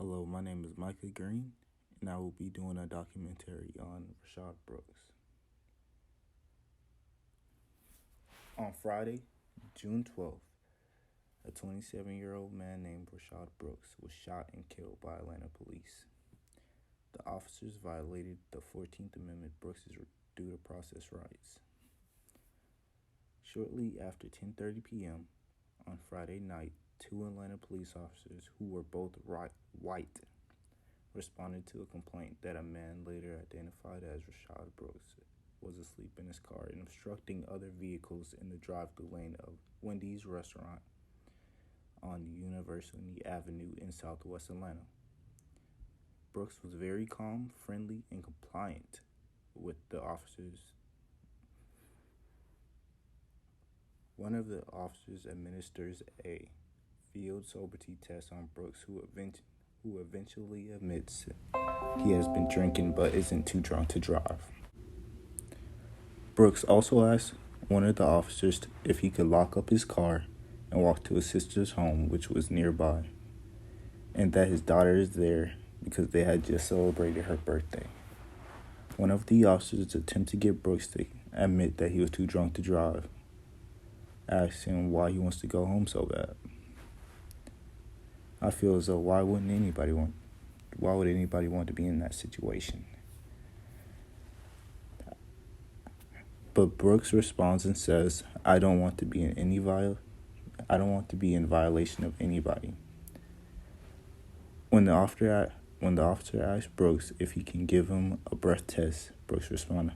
Hello, my name is Micah Green, and I will be doing a documentary on Rayshard Brooks. On Friday, June 12th, a 27-year-old man named Rayshard Brooks was shot and killed by Atlanta police. The officers violated the 14th Amendment Brooks' due to process rights. Shortly after 10:30 p.m. on Friday night, two Atlanta police officers, who were both white, responded to a complaint that a man later identified as Rayshard Brooks was asleep in his car and obstructing other vehicles in the drive-thru lane of Wendy's restaurant on University Avenue in Southwest Atlanta. Brooks was very calm, friendly, and compliant with the officers. One of the officers administers a field sobriety test on Brooks, who eventually admits he has been drinking but isn't too drunk to drive. Brooks also asked one of the officers if he could lock up his car and walk to his sister's home, which was nearby, and that his daughter is there because they had just celebrated her birthday. One of the officers attempted to get Brooks to admit that he was too drunk to drive, asking why he wants to go home so bad. I feel as though why would anybody want to be in that situation? But Brooks responds and says, I don't want to be in violation of anybody. When the officer asked Brooks if he can give him a breath test, Brooks responded,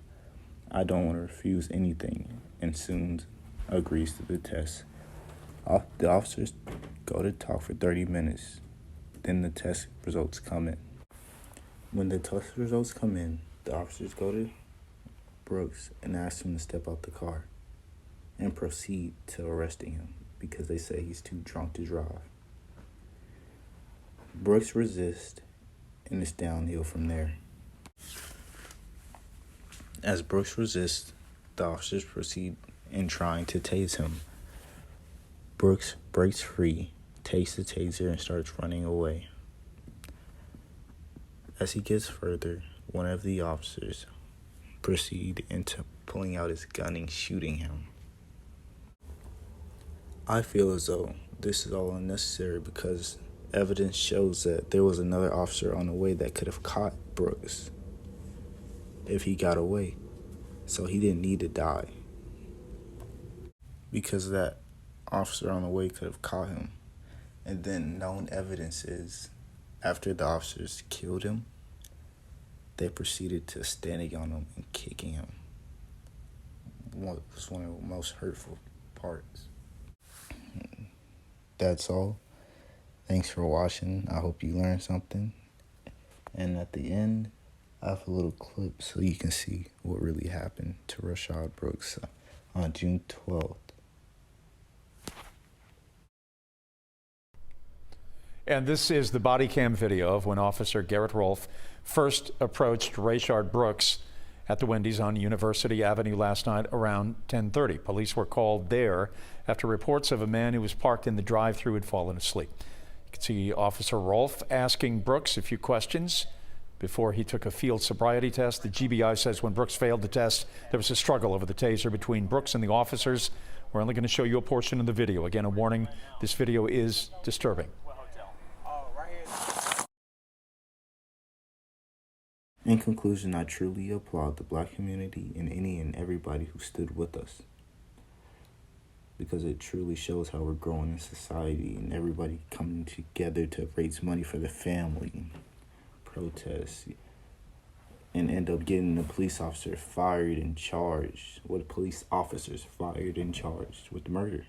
I don't want to refuse anything, and soon agrees to the test. The officers go to talk for 30 minutes. Then the test results come in. When the test results come in, the officers go to Brooks and ask him to step out the car and proceed to arresting him because they say he's too drunk to drive. Brooks resists, and it's downhill from there. As Brooks resists, the officers proceed in trying to tase him. Brooks breaks free, takes the taser, and starts running away. As he gets further, one of the officers proceeds into pulling out his gun and shooting him. I feel as though this is all unnecessary because evidence shows that there was another officer on the way that could have caught Brooks if he got away, so he didn't need to die because that officer on the way could have caught him. And then known evidence is after the officers killed him, they proceeded to standing on him and kicking him. It was one of the most hurtful parts. That's all. Thanks for watching. I hope you learned something. And at the end, I have a little clip so you can see what really happened to Rayshard Brooks on June 12th. And this is the body cam video of when Officer Garrett Rolfe first approached Rayshard Brooks at the Wendy's on University Avenue last night around 10:30. Police were called there after reports of a man who was parked in the drive-thru had fallen asleep. You can see Officer Rolfe asking Brooks a few questions before he took a field sobriety test. The GBI says when Brooks failed the test, there was a struggle over the taser between Brooks and the officers. We're only going to show you a portion of the video. Again, a warning, this video is disturbing. In conclusion, I truly applaud the Black community and any and everybody who stood with us, because it truly shows how we're growing in society and everybody coming together to raise money for the family, protest, and end up getting the police officer fired and charged, with police officers fired and charged with murder.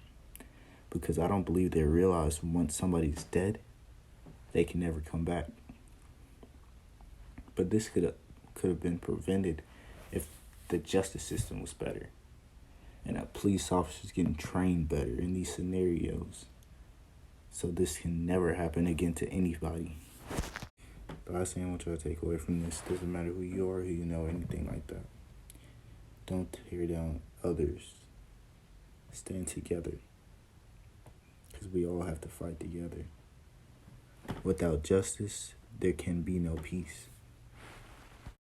Because I don't believe they realize once somebody's dead, they can never come back. But this could have been prevented if the justice system was better and that police officers getting trained better in these scenarios, so this can never happen again to anybody. The last thing I want you to take away from this, doesn't matter who you are, who you know, anything like that. Don't tear down others. Stand together, because we all have to fight together. Without justice, there can be no peace.